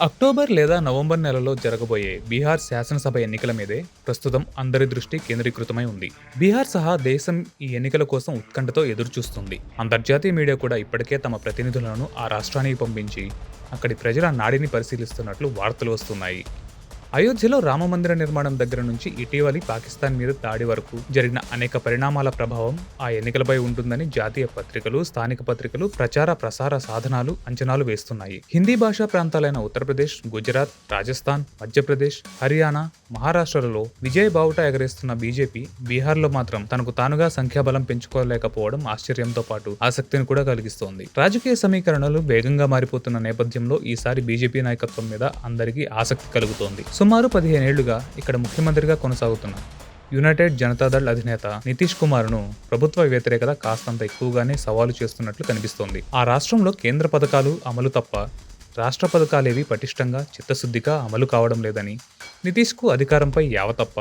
October లేదా November నెలలో జరగబోయే బీహార్ శాసనసభ ఎన్నికల మీదే ప్రస్తుతం అందరి దృష్టి కేంద్రీకృతమై ఉంది. బీహార్ సహా దేశం ఈ ఎన్నికల కోసం ఉత్కంఠతో ఎదురుచూస్తుంది. అంతర్జాతీయ మీడియా కూడా ఇప్పటికే తమ ప్రతినిధులను ఆ రాష్ట్రానికి పంపించి అక్కడి ప్రజల నాడిని పరిశీలిస్తున్నట్లు వార్తలు వస్తున్నాయి. అయోధ్యలో రామమందిర నిర్మాణం దగ్గర నుంచి ఇటీవలి పాకిస్తాన్ మీద దాడి వరకు జరిగిన అనేక పరిణామాల ప్రభావం ఆ ఎన్నికలపై ఉంటుందని జాతీయ పత్రికలు, స్థానిక పత్రికలు ప్రచార ప్రసార సాధనాలు అంచనాలు వేస్తున్నాయి. హిందీ భాషా ప్రాంతాలైన ఉత్తరప్రదేశ్, గుజరాత్, రాజస్థాన్, మధ్యప్రదేశ్, హర్యానా, మహారాష్ట్రలలో విజయ్ బావుటా ఎగరేస్తున్న బీజేపీ బీహార్లో మాత్రం తనకు తానుగా సంఖ్యాబలం పెంచుకోలేకపోవడం ఆశ్చర్యంతో పాటు ఆసక్తిని కూడా కలిగిస్తోంది. రాజకీయ సమీకరణలు వేగంగా మారిపోతున్న నేపథ్యంలో ఈసారి బీజేపీ నాయకత్వం మీద అందరికీ ఆసక్తి కలుగుతోంది. సుమారు 15 ఏళ్లుగా ఇక్కడ ముఖ్యమంత్రిగా కొనసాగుతున్న యునైటెడ్ జనతాదళ్ అధినేత నితీష్ కుమార్ను ప్రభుత్వ వ్యతిరేకత కాస్తంత ఎక్కువగానే సవాలు చేస్తున్నట్లు కనిపిస్తోంది. ఆ రాష్ట్రంలో కేంద్ర పథకాలు అమలు తప్ప రాష్ట్ర పథకాలేవి పటిష్టంగా చిత్తశుద్ధిగా అమలు కావడం లేదని, నితీష్కు అధికారంపై యావ తప్ప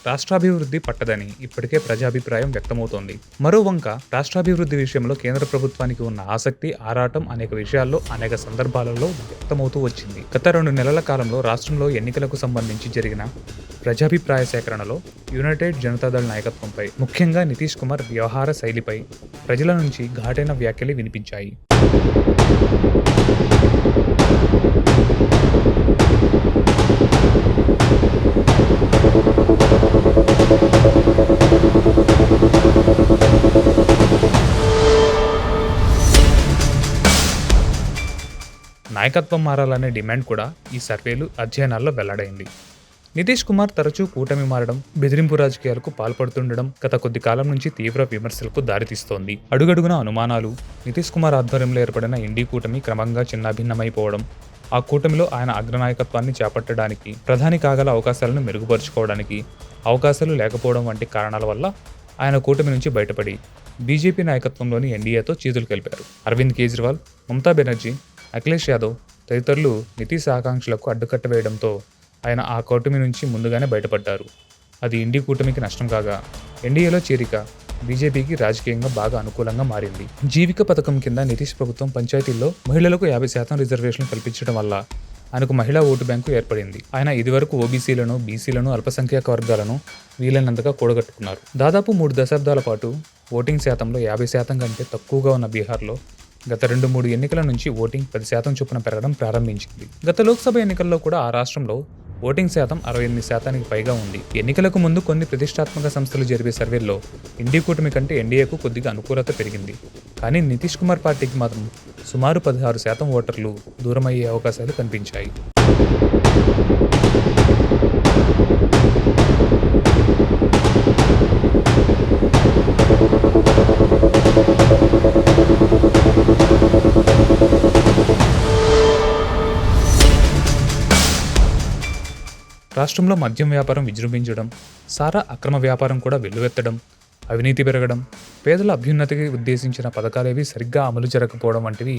రాష్ట్రాభివృద్ధి పట్టదని ఇప్పటికే ప్రజాభిప్రాయం వ్యక్తమవుతోంది. మరో వంక రాష్ట్రాభివృద్ధి విషయంలో కేంద్ర ప్రభుత్వానికి ఉన్న ఆసక్తి, ఆరాటం అనేక విషయాల్లో అనేక సందర్భాలలో వ్యక్తమవుతూ వచ్చింది. గత 2 నెలల కాలంలో రాష్ట్రంలో ఎన్నికలకు సంబంధించి జరిగిన ప్రజాభిప్రాయ సేకరణలో యునైటెడ్ జనతాదళ్ నాయకత్వంపై, ముఖ్యంగా నితీష్ కుమార్ వ్యవహార శైలిపై ప్రజల నుంచి ఘాటైన వ్యాఖ్యలు వినిపించాయి. నాయకత్వం మారాలనే డిమాండ్ కూడా ఈ సర్వేలు, అధ్యయనాల్లో వెల్లడైంది. నితీష్ కుమార్ తరచూ కూటమి మారడం, బెదిరింపు రాజకీయాలకు పాల్పడుతుండడం గత కొద్ది కాలం నుంచి తీవ్ర విమర్శలకు దారితీస్తోంది. అడుగడుగున అనుమానాలు, నితీష్ కుమార్ ఆధ్వర్యంలో ఏర్పడిన ఇండీ కూటమి క్రమంగా చిన్నాభిన్నమైపోవడం, ఆ కూటమిలో ఆయన అగ్రనాయకత్వాన్ని చేపట్టడానికి, ప్రధాని కాగల అవకాశాలను మెరుగుపరుచుకోవడానికి అవకాశాలు లేకపోవడం వంటి కారణాల వల్ల ఆయన కూటమి నుంచి బయటపడి బీజేపీ నాయకత్వంలోని ఎన్డీఏతో చేతులు కలిపారు. అరవింద్ కేజ్రీవాల్, మమతా బెనర్జీ, అఖిలేష్ యాదవ్ తదితరులు నితీష్ ఆకాంక్షలకు అడ్డుకట్ట వేయడంతో ఆయన ఆ కూటమి నుంచి ముందుగానే బయటపడ్డారు. అది ఇండీ కూటమికి నష్టం కాగా, ఎన్డీఏలో చేరిక బీజేపీకి రాజకీయంగా బాగా అనుకూలంగా మారింది. జీవిక పథకం కింద నితీష్ ప్రభుత్వం పంచాయతీల్లో మహిళలకు 50% రిజర్వేషన్లు కల్పించడం వల్ల ఆయనకు మహిళా ఓటు బ్యాంకు ఏర్పడింది. ఆయన ఇదివరకు ఓబీసీలను, బీసీలను, అల్పసంఖ్యాక వర్గాలను వీలైనంతగా కూడగట్టుకున్నారు. దాదాపు 3 దశాబ్దాల పాటు ఓటింగ్ శాతంలో 50% కంటే తక్కువగా ఉన్న బీహార్లో గత 2-3 ఎన్నికల నుంచి ఓటింగ్ 10% చొప్పున పెరగడం ప్రారంభించింది. గత లోక్సభ ఎన్నికల్లో కూడా ఆ రాష్ట్రంలో ఓటింగ్ శాతం 68%కి పైగా ఉంది. ఎన్నికలకు ముందు కొన్ని ప్రతిష్టాత్మక సంస్థలు జరిపే సర్వేల్లో ఇండీ కూటమి కంటే ఎన్డీఏకు కొద్దిగా అనుకూలత పెరిగింది. కానీ నితీష్ కుమార్ పార్టీకి మాత్రం సుమారు 16% ఓటర్లు దూరమయ్యే అవకాశాలు కనిపించాయి. రాష్ట్రంలో మద్యం వ్యాపారం విజృంభించడం, సారా అక్రమ వ్యాపారం కూడా వెల్లువెత్తడం, అవినీతి పెరగడం, పేదల అభ్యున్నతికి ఉద్దేశించిన పథకాలేవి సరిగ్గా అమలు జరగకపోవడం వంటివి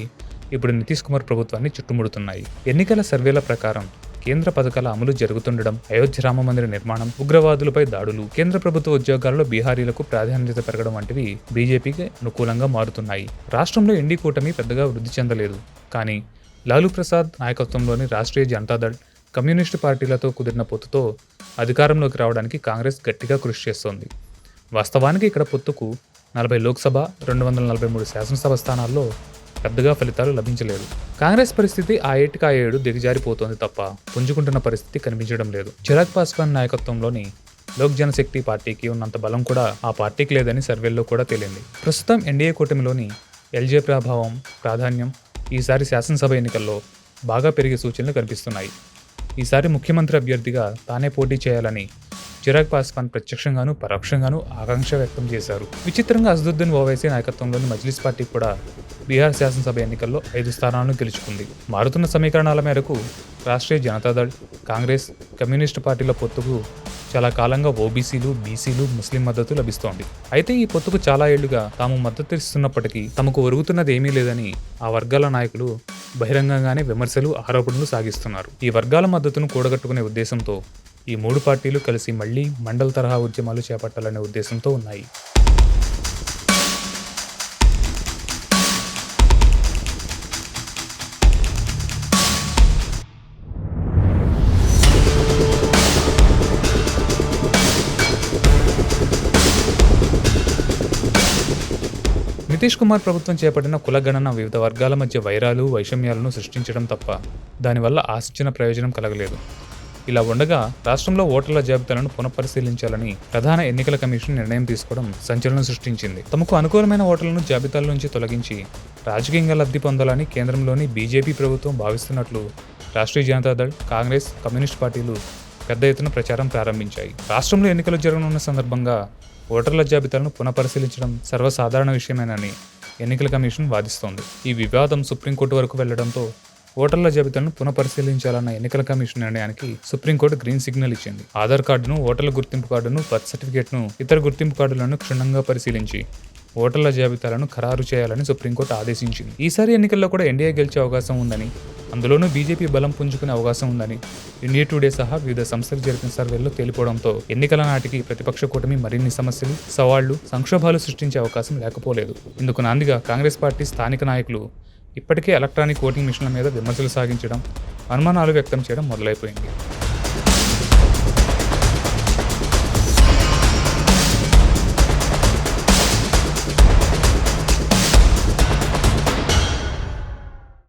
ఇప్పుడు నితీష్ కుమార్ ప్రభుత్వాన్ని చుట్టుముడుతున్నాయి. ఎన్నికల సర్వేల ప్రకారం కేంద్ర పథకాల అమలు జరుగుతుండడం, అయోధ్య రామమందిర నిర్మాణం, ఉగ్రవాదులపై దాడులు, కేంద్ర ప్రభుత్వ ఉద్యోగాల్లో బీహారీలకు ప్రాధాన్యత పెరగడం వంటివి బీజేపీకి అనుకూలంగా మారుతున్నాయి. రాష్ట్రంలో ఇండీ కూటమి పెద్దగా వృద్ధి చెందలేదు. కానీ లాలూ ప్రసాద్ నాయకత్వంలోని రాష్ట్రీయ జనతాదళ్, కమ్యూనిస్టు పార్టీలతో కుదిరిన పొత్తుతో అధికారంలోకి రావడానికి కాంగ్రెస్ గట్టిగా కృషి చేస్తోంది. వాస్తవానికి ఇక్కడ పొత్తుకు 40 లోక్సభ, 243 శాసనసభ స్థానాల్లో పెద్దగా ఫలితాలు లభించలేదు. కాంగ్రెస్ పరిస్థితి ఆ ఏటికి ఆ ఏడు దిగజారిపోతోంది తప్ప పుంజుకుంటున్న పరిస్థితి కనిపించడం లేదు. చిరాగ్ పాస్వాన్ నాయకత్వంలోని లోక్ జనశక్తి పార్టీకి ఉన్నంత బలం కూడా ఆ పార్టీకి లేదని సర్వేల్లో కూడా తేలింది. ప్రస్తుతం ఎన్డీఏ కూటమిలోని ఎల్జే ప్రభావం, ప్రాధాన్యం ఈసారి శాసనసభ ఎన్నికల్లో బాగా పెరిగే సూచనలు కనిపిస్తున్నాయి. ఈసారి ముఖ్యమంత్రి అభ్యర్థిగా తానే పోటీ చేయాలని చిరాగ్ పాస్వాన్ ప్రత్యక్షంగానూ పరోక్షంగానూ ఆకాంక్ష వ్యక్తం చేశారు. విచిత్రంగా అసదుద్దీన్ ఓవైసీ నాయకత్వంలోని మజ్లిస్ పార్టీ కూడా బీహార్ శాసనసభ ఎన్నికల్లో 5 స్థానాలను గెలుచుకుంది. మారుతున్న సమీకరణాల మేరకు రాష్ట్రీయ జనతాదళ్, కాంగ్రెస్, కమ్యూనిస్టు పార్టీల పొత్తుకు చాలా కాలంగా ఓబీసీలు, బీసీలు, ముస్లిం మద్దతు లభిస్తోంది. అయితే ఈ పొత్తుకు చాలా ఏళ్లుగా తాము మద్దతు ఇస్తున్నప్పటికీ తమకు ఒరుగుతున్నది ఏమీ లేదని ఆ వర్గాల నాయకులు బహిరంగంగానే విమర్శలు, ఆరోపణలు సాగిస్తున్నారు. ఈ వర్గాల మద్దతును కూడగట్టుకునే ఉద్దేశంతో ఈ 3 పార్టీలు కలిసి మళ్లీ మండల్ తరహా ఉద్యమాలు చేపట్టాలనే ఉద్దేశంతో ఉన్నాయి. నితీష్ కుమార్ ప్రభుత్వం చేపట్టిన కులగణన వివిధ వర్గాల మధ్య వైరాలు వైషమ్యాలను సృష్టించడం తప్ప దానివల్ల ఆశించిన ప్రయోజనం కలగలేదు. ఇలా ఉండగా రాష్ట్రంలో ఓటర్ల జాబితాలను పునఃపరిశీలించాలని ప్రధాన ఎన్నికల కమిషన్ నిర్ణయం తీసుకోవడం సంచలనం సృష్టించింది. తమకు అనుకూలమైన ఓటర్లను జాబితాల నుంచి తొలగించి రాజకీయంగా లబ్ధి పొందాలని కేంద్రంలోని బీజేపీ ప్రభుత్వం భావిస్తున్నట్లు రాష్ట్రీయ జనతాదళ్, కాంగ్రెస్, కమ్యూనిస్ట్ పార్టీలు పెద్ద ఎత్తున ప్రచారం ప్రారంభించాయి. రాష్ట్రంలో ఎన్నికలు జరగనున్న సందర్భంగా ఓటర్ల జాబితాలను పునఃపరిశీలించడం సర్వసాధారణ విషయమేనని ఎన్నికల కమిషన్ వాదిస్తోంది. ఈ వివాదం సుప్రీంకోర్టు వరకు వెళ్లడంతో ఓటర్ల జాబితాలను పునఃపరిశీలించాలన్న ఎన్నికల కమిషన్ నిర్ణయానికి సుప్రీంకోర్టు గ్రీన్ సిగ్నల్ ఇచ్చింది. ఆధార్ కార్డును, ఓటర్ల గుర్తింపు కార్డును, బర్త్ సర్టిఫికేట్ను, ఇతర గుర్తింపు కార్డులను క్షుణ్ణంగా పరిశీలించి ఓటర్ల జాబితాలను ఖరారు చేయాలని సుప్రీంకోర్టు ఆదేశించింది. ఈసారి ఎన్నికల్లో కూడా ఎన్డీఏ గెలిచే అవకాశం ఉందని, అందులోనూ బీజేపీ బలం పుంజుకునే అవకాశం ఉందని ఇండియా టుడే సహా వివిధ సంస్థలు జరిపిన సర్వేల్లో తేలిపోవడంతో ఎన్నికల నాటికి ప్రతిపక్ష కూటమి మరిన్ని సమస్యలు, సవాళ్లు, సంక్షోభాలు సృష్టించే అవకాశం లేకపోలేదు. ఇందుకు నాందిగా కాంగ్రెస్ పార్టీ స్థానిక నాయకులు ఇప్పటికే ఎలక్ట్రానిక్ ఓటింగ్ మిషన్ల మీద విమర్శలు సాగించడం, అనుమానాలు వ్యక్తం చేయడం మొదలైపోయింది.